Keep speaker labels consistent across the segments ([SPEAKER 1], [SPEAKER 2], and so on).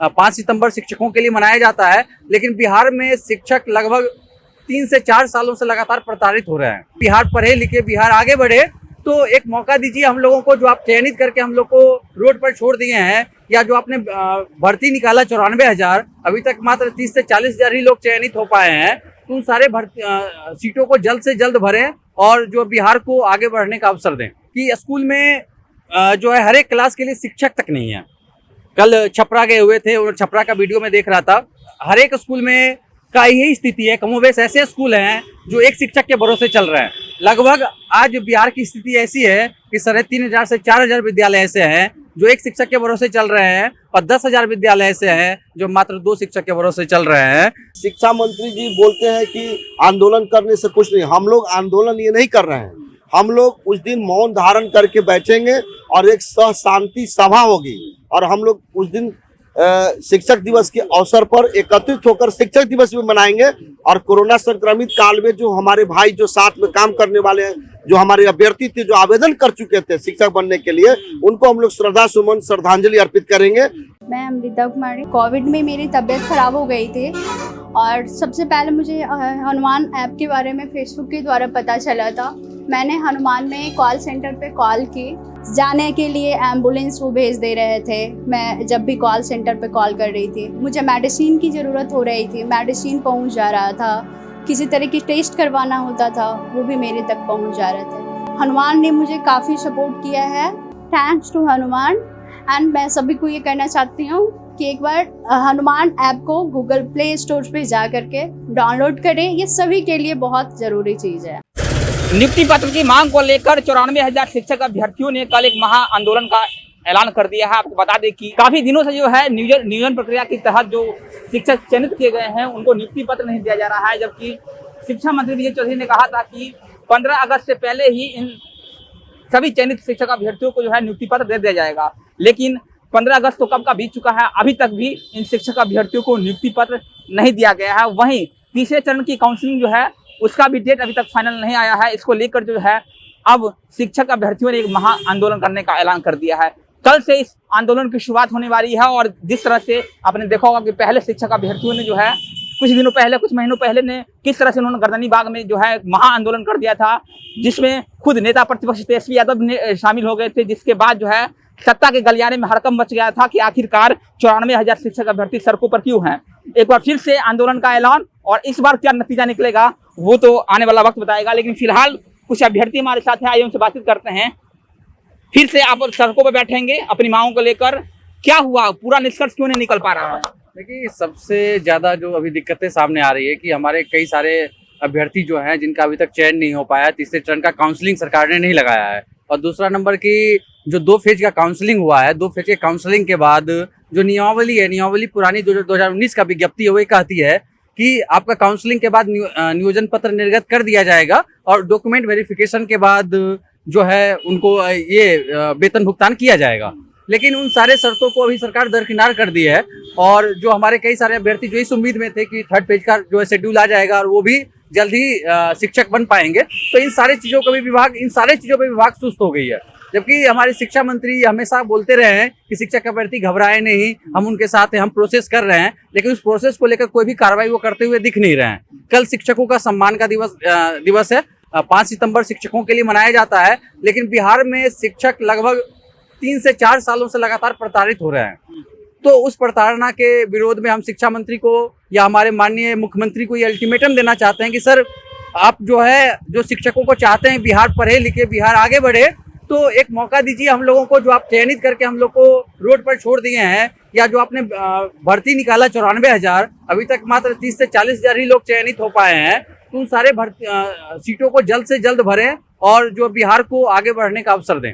[SPEAKER 1] 5 सितंबर शिक्षकों के लिए मनाया जाता है, लेकिन बिहार में शिक्षक लगभग 3 से 4 सालों से लगातार प्रताड़ित हो रहे हैं। बिहार पढ़े लिखे, बिहार आगे बढ़े, तो एक मौका दीजिए हम लोगों को, जो आप चयनित करके हम लोग को रोड पर छोड़ दिए हैं, या जो आपने भर्ती निकाला 94,000, अभी तक मात्र 30 से 40,000 ही लोग चयनित हो पाए हैं। तो उन सारे सीटों को जल्द से जल्द भरें और जो बिहार को आगे बढ़ने का अवसर दें। कि स्कूल में जो है हर एक क्लास के लिए शिक्षक तक नहीं है। कल छपरा गए हुए थे और छपरा का वीडियो में देख रहा था, हर एक स्कूल में का यही स्थिति है। कमोबेश ऐसे स्कूल हैं जो एक शिक्षक के भरोसे चल रहे हैं। लगभग आज बिहार की स्थिति ऐसी है कि 3,500 से 4,000 विद्यालय ऐसे हैं जो एक शिक्षक के भरोसे चल रहे हैं, और 10,000 विद्यालय ऐसे हैं जो मात्र 2 शिक्षक के भरोसे चल रहे हैं।
[SPEAKER 2] शिक्षा मंत्री जी बोलते हैं कि आंदोलन करने से कुछ नहीं। हम लोग आंदोलन ये नहीं कर रहे हैं। हम लोग उस दिन मौन धारण करके बैठेंगे और एक शांति सभा होगी, और हम लोग उस दिन शिक्षक दिवस के अवसर पर एकत्रित होकर शिक्षक दिवस भी मनाएंगे। और कोरोना संक्रमित काल में जो हमारे भाई जो साथ में काम करने वाले हैं, जो हमारे अभ्यर्थी थे, जो आवेदन कर चुके थे शिक्षक बनने के लिए, उनको हम लोग श्रद्धा सुमन श्रद्धांजलि अर्पित करेंगे।
[SPEAKER 3] मैं अमृता कुमारी। कोविड में मेरी तबीयत खराब हो गई थी, और सबसे पहले मुझे हनुमान ऐप के बारे में फेसबुक के द्वारा पता चला था। मैंने हनुमान में कॉल सेंटर पे कॉल की, जाने के लिए एम्बुलेंस वो भेज दे रहे थे। मैं जब भी कॉल सेंटर पे कॉल कर रही थी, मुझे मेडिसिन की ज़रूरत हो रही थी, मेडिसिन पहुंच जा रहा था। किसी तरह की टेस्ट करवाना होता था, वो भी मेरे तक पहुंच जा रहे थे। हनुमान ने मुझे काफ़ी सपोर्ट किया है। Thanks to Hanuman. एंड मैं सभी को ये कहना चाहती हूँ कि एक बार हनुमान ऐप को गूगल प्ले स्टोर पे जा करके डाउनलोड करें। ये सभी के लिए बहुत ज़रूरी चीज़ है।
[SPEAKER 4] नियुक्ति पत्र की मांग को लेकर 94,000 शिक्षक अभ्यर्थियों ने कल एक महा आंदोलन का ऐलान कर दिया है। आपको बता दें कि काफी दिनों से जो है नियोजन प्रक्रिया के तहत जो शिक्षक चयनित किए गए हैं उनको नियुक्ति पत्र नहीं दिया जा रहा है, जबकि शिक्षा मंत्री विजय चौधरी ने कहा था कि 15 अगस्त से पहले ही इन सभी चयनित शिक्षक अभ्यर्थियों को जो है नियुक्ति पत्र दे दिया जाएगा। लेकिन 15 अगस्त तो कब का बीत चुका है, अभी तक भी इन शिक्षक अभ्यर्थियों को नियुक्ति पत्र नहीं दिया गया है। वहीं तीसरे चरण की काउंसलिंग जो है उसका भी डेट अभी तक फाइनल नहीं आया है। इसको लेकर जो है अब शिक्षक अभ्यर्थियों ने एक महा आंदोलन करने का ऐलान कर दिया है। कल से इस आंदोलन की शुरुआत होने वाली है, और जिस तरह से आपने देखा होगा कि पहले शिक्षक अभ्यर्थियों ने जो है कुछ दिनों पहले, कुछ महीनों पहले ने किस तरह से उन्होंने गर्दनी बाग में जो है महा आंदोलन कर दिया था, जिसमें खुद नेता प्रतिपक्ष तेजस्वी यादव ने शामिल हो गए थे। जिसके बाद जो है सत्ता के गलियारे में हड़कंप मच गया था कि आखिरकार 94,000 शिक्षक अभ्यर्थी सड़कों पर क्यों हैं। एक बार फिर से आंदोलन का ऐलान, और इस बार क्या नतीजा निकलेगा वो तो आने वाला वक्त बताएगा। लेकिन फिलहाल कुछ अभ्यर्थी हमारे साथ हैं, आइए उनसे बातचीत करते हैं। फिर से आप सड़कों पर बैठेंगे अपनी मांगों को लेकर, क्या हुआ, पूरा निष्कर्ष क्यों नहीं निकल पा रहा है?
[SPEAKER 1] देखिए, सबसे ज़्यादा जो अभी दिक्कतें सामने आ रही है कि हमारे कई सारे अभ्यर्थी जो हैं जिनका अभी तक चयन नहीं हो पाया, तीसरे चरण का काउंसलिंग सरकार ने नहीं लगाया है। और दूसरा नंबर की जो 2 फेज का काउंसलिंग हुआ है, 2 फेज के काउंसलिंग के बाद जो नियमावली है, नियमावली पुरानी 2019 का विज्ञप्ति है, वो कहती है कि आपका काउंसलिंग के बाद नियोजन पत्र निर्गत कर दिया जाएगा, और डॉक्यूमेंट वेरिफिकेशन के बाद जो है उनको ये वेतन भुगतान किया जाएगा। लेकिन उन सारे शर्तों को अभी सरकार दरकिनार कर दी है, और जो हमारे कई सारे अभ्यर्थी जो इस उम्मीद में थे कि 3rd पेज का जो है शेड्यूल आ जाएगा और वो भी जल्द ही शिक्षक बन पाएंगे, तो इन सारे चीज़ों पर विभाग सुस्त हो गई है। जबकि हमारे शिक्षा मंत्री हमेशा बोलते रहे हैं कि शिक्षक अभ्यर्थी घबराए नहीं, हम उनके साथ हैं, हम प्रोसेस कर रहे हैं, लेकिन उस प्रोसेस को लेकर कोई भी कार्रवाई वो करते हुए दिख नहीं रहे हैं। कल शिक्षकों का सम्मान का दिवस है। 5 सितंबर शिक्षकों के लिए मनाया जाता है, लेकिन बिहार में शिक्षक लगभग 3 से 4 सालों से लगातार प्रताड़ित हो रहे हैं। तो उस प्रताड़ना के विरोध में हम शिक्षा मंत्री को या हमारे माननीय मुख्यमंत्री को ये अल्टीमेटम देना चाहते हैं कि सर, आप जो शिक्षकों को चाहते हैं बिहार पढ़े लिखे, बिहार आगे बढ़े, तो एक मौका दीजिए हम लोगों को, जो आप चयनित करके हम लोग को रोड पर छोड़ दिए हैं, या जो आपने भर्ती निकाला 94,000, अभी तक मात्र 30 से 40,000 ही लोग चयनित हो पाए हैं। तो उन सारे सीटों को जल्द से जल्द भरें और जो बिहार को आगे बढ़ने का अवसर दें।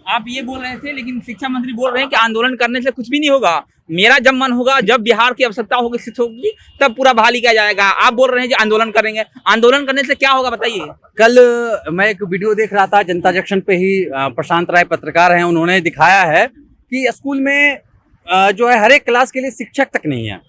[SPEAKER 4] आप ये बोल रहे थे, लेकिन शिक्षा मंत्री बोल रहे हैं कि आंदोलन करने से कुछ भी नहीं होगा। मेरा जब मन होगा, जब बिहार की आवश्यकता होगी शिक्षक होगी, तब पूरा बहाली किया जाएगा। आप बोल रहे हैं कि आंदोलन करेंगे, आंदोलन करने से क्या होगा बताइए।
[SPEAKER 1] कल मैं एक वीडियो देख रहा था जनता जंक्शन पे ही, प्रशांत राय पत्रकार हैं, उन्होंने दिखाया है कि स्कूल में जो है हर एक क्लास के लिए शिक्षक तक नहीं है।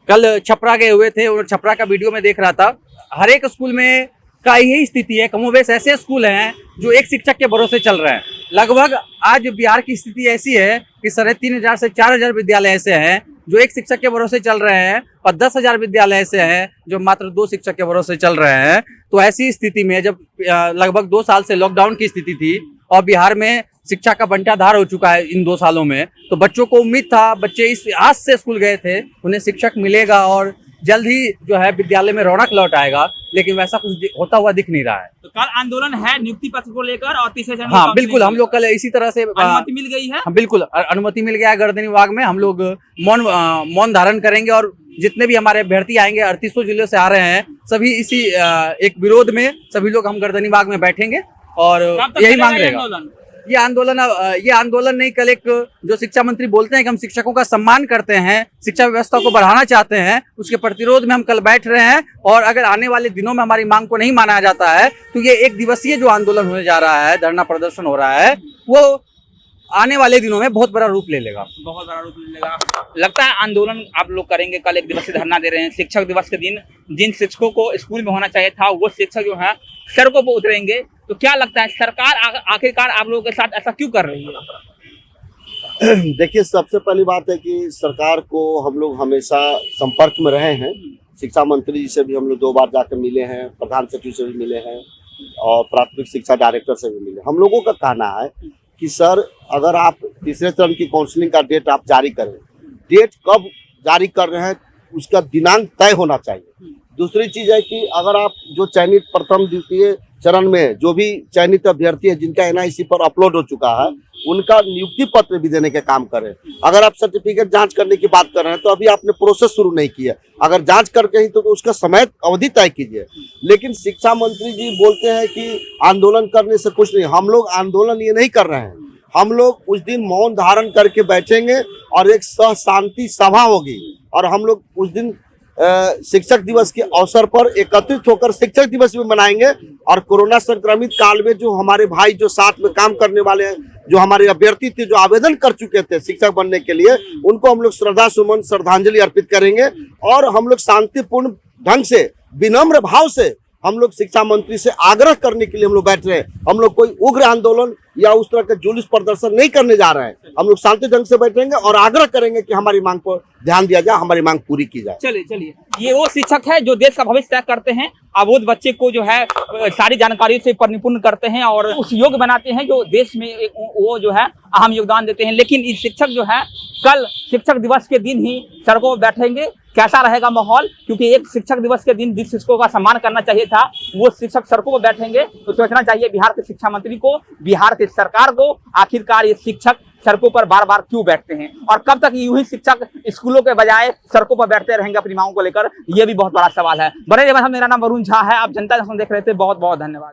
[SPEAKER 1] कल छपरा गए हुए थे और छपरा का वीडियो में देख रहा था, हर एक स्कूल में का यही स्थिति है। कमोबेश ऐसे स्कूल हैं जो एक शिक्षक के भरोसे चल रहे हैं। लगभग आज बिहार की स्थिति ऐसी है कि 3500 से 4000 विद्यालय ऐसे हैं जो एक शिक्षक के भरोसे चल रहे हैं और 10,000 विद्यालय ऐसे हैं जो मात्र 2 शिक्षक के भरोसे चल रहे हैं। तो ऐसी स्थिति में जब लगभग 2 साल से लॉकडाउन की स्थिति थी और बिहार में शिक्षा का बंटाधार हो चुका है इन 2 सालों में, तो बच्चों को उम्मीद था, बच्चे इस आस से स्कूल गए थे उन्हें शिक्षक मिलेगा और जल्द ही जो है विद्यालय में रौनक लौट आएगा, लेकिन वैसा कुछ होता हुआ दिख नहीं रहा है।
[SPEAKER 4] तो कल आंदोलन है नियुक्ति पत्र को लेकर और तीसरे चरण
[SPEAKER 1] हाँ बिल्कुल, हम लोग कल इसी तरह से
[SPEAKER 4] अनुमति मिल गई है।
[SPEAKER 1] हाँ बिल्कुल, अनुमति मिल गया है गर्दनी विभाग में। हम लोग मौन धारण करेंगे और जितने भी हमारे अभ्यर्थी आएंगे 3800 जिलों से आ रहे हैं, सभी इसी एक विरोध में सभी लोग हम गर्दनी विभाग में बैठेंगे और यही मांग रहेगा। ये आंदोलन नहीं, कल एक जो शिक्षा मंत्री बोलते हैं कि हम शिक्षकों का सम्मान करते हैं, शिक्षा व्यवस्था को बढ़ाना चाहते हैं, उसके प्रतिरोध में हम कल बैठ रहे हैं। और अगर आने वाले दिनों में हमारी मांग को नहीं माना जाता है तो ये 1 दिवसीय जो आंदोलन होने जा रहा है, धरना प्रदर्शन हो रहा है, वो आने वाले दिनों में बहुत बड़ा रूप ले लेगा।
[SPEAKER 4] बहुत बड़ा रूप ले लेगा। लगता है आंदोलन आप लोग करेंगे। कल 1 दिवसीय धरना दे रहे हैं। शिक्षक दिवस के दिन जिन शिक्षकों को स्कूल में होना चाहिए था वो शिक्षक जो है सड़कों पर उतरेंगे। तो क्या लगता है सरकार आखिरकार आप लोगों के साथ ऐसा क्यों कर रही है?
[SPEAKER 2] देखिए, सबसे पहली बात है कि सरकार को हम लोग हमेशा संपर्क में रहे हैं। शिक्षा मंत्री जी से भी हम लोग 2 बार जाकर मिले हैं, प्रधान सचिव से भी मिले हैं और प्राथमिक शिक्षा डायरेक्टर से भी मिले। हम लोगों का कहना है कि सर, अगर आप तीसरे चरण की काउंसलिंग का डेट आप जारी करें, डेट कब जारी कर रहे हैं उसका दिनांक तय होना चाहिए। दूसरी चीज है कि अगर आप जो चयनित प्रथम द्वितीय चरण में जो भी चयनित अभ्यर्थी है जिनका NIC पर अपलोड हो चुका है, उनका नियुक्ति पत्र भी देने के काम करें। अगर आप सर्टिफिकेट जांच करने की बात कर रहे हैं तो अभी आपने प्रोसेस शुरू नहीं किया, अगर जांच करके ही तो उसका समय अवधि तय कीजिए। लेकिन शिक्षा मंत्री जी बोलते हैं कि आंदोलन करने से कुछ नहीं। हम लोग आंदोलन ये नहीं कर रहे हैं। हम लोग उस दिन मौन धारण करके बैठेंगे और एक शांति सभा होगी और हम लोग उस दिन शिक्षक दिवस के अवसर पर एकत्रित होकर शिक्षक दिवस भी मनाएंगे। और कोरोना संक्रमित काल में जो हमारे भाई जो साथ में काम करने वाले हैं, जो हमारे अभ्यर्थी थे, जो आवेदन कर चुके थे शिक्षक बनने के लिए, उनको हम लोग श्रद्धा सुमन श्रद्धांजलि अर्पित करेंगे। और हम लोग शांतिपूर्ण ढंग से, विनम्र भाव से हम लोग शिक्षा मंत्री से आग्रह करने के लिए हम लोग बैठ रहे हैं। हम लोग कोई उग्र आंदोलन या उस तरह का जुलूस प्रदर्शन नहीं करने जा रहे हैं। हम लोग शांति ढंग से बैठेंगे और आग्रह करेंगे कि हमारी मांग पर ध्यान दिया जाए, हमारी मांग पूरी की जाए।
[SPEAKER 4] चलिए ये वो शिक्षक है जो देश का भविष्य तय करते हैं, अबोध बच्चे को जो है सारी जानकारियों से परिपूर्ण करते हैं और उस योग्य बनाते हैं जो देश में वो जो है अहम योगदान देते हैं। लेकिन इस शिक्षक जो है कल शिक्षक दिवस के दिन ही सड़कों पर बैठेंगे। कैसा रहेगा माहौल, क्योंकि एक शिक्षक दिवस के दिन जिस शिक्षकों का सम्मान करना चाहिए था वो शिक्षक सड़कों पर बैठेंगे। तो सोचना चाहिए बिहार के शिक्षा मंत्री को, बिहार की सरकार को, आखिरकार ये शिक्षक सड़कों पर बार बार क्यों बैठते हैं और कब तक यूं ही शिक्षक स्कूलों के बजाय सड़कों पर बैठते रहेंगे अपनी मांगों को लेकर, ये भी बहुत बड़ा सवाल है। बड़े मेरा नाम वरुण झा है, आप जनता जंक्शन देख रहे थे। बहुत बहुत धन्यवाद।